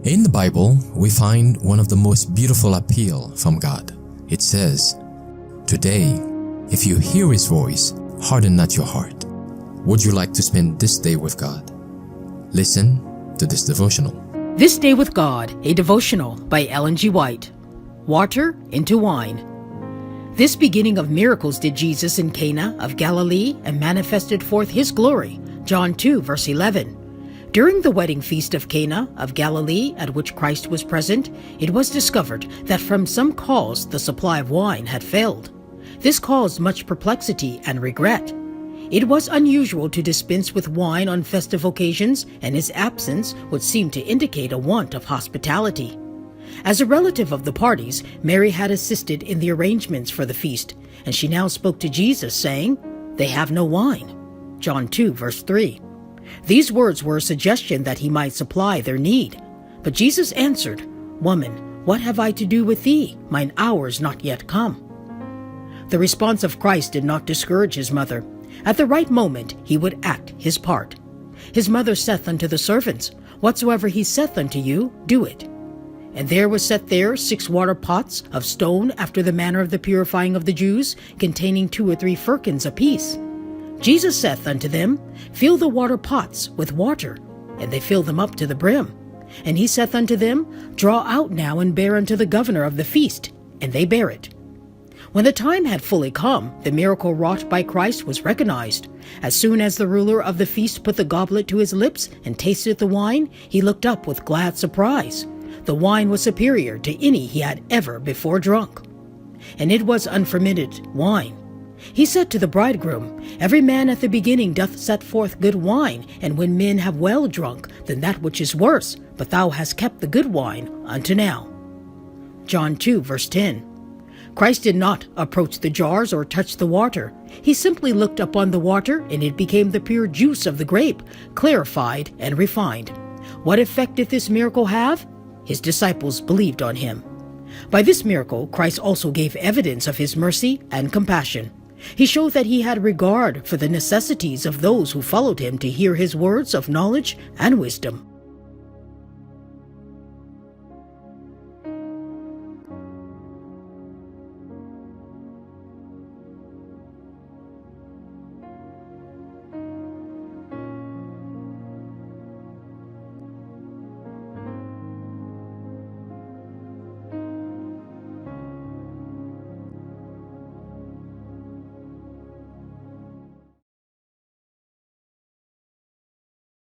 In the Bible, we find one of the most beautiful appeal from God. It says, "Today, if you hear His voice, harden not your heart." Would you like to spend this day with God? Listen to this devotional. This Day with God, a devotional by Ellen G. White. Water into wine. This beginning of miracles did Jesus in Cana of Galilee and manifested forth His glory. John 2, verse 11. During the wedding feast of Cana of Galilee, at which Christ was present, it was discovered that from some cause the supply of wine had failed. This caused much perplexity and regret. It was unusual to dispense with wine on festive occasions, and his absence would seem to indicate a want of hospitality. As a relative of the parties, Mary had assisted in the arrangements for the feast, and she now spoke to Jesus, saying, "They have no wine." John 2, verse 3. These words were a suggestion that He might supply their need. But Jesus answered, "Woman, what have I to do with thee? Mine hour is not yet come." The response of Christ did not discourage His mother. At the right moment He would act His part. His mother saith unto the servants, "Whatsoever He saith unto you, do it." And there was set there 6 water pots of stone after the manner of the purifying of the Jews, containing 2 or 3 firkins apiece. Jesus saith unto them, "Fill the water pots with water." And they filled them up to the brim. And He saith unto them, "Draw out now and bear unto the governor of the feast." And they bare it. When the time had fully come, the miracle wrought by Christ was recognized. As soon as the ruler of the feast put the goblet to his lips and tasted the wine, he looked up with glad surprise. The wine was superior to any he had ever before drunk, and it was unfermented wine. He said to the bridegroom, "Every man at the beginning doth set forth good wine, and when men have well drunk, then that which is worse, but thou hast kept the good wine unto now." John 2, verse 10. Christ did not approach the jars or touch the water. He simply looked upon the water, and it became the pure juice of the grape, clarified and refined. What effect did this miracle have? His disciples believed on Him. By this miracle, Christ also gave evidence of His mercy and compassion. He showed that He had regard for the necessities of those who followed Him to hear His words of knowledge and wisdom.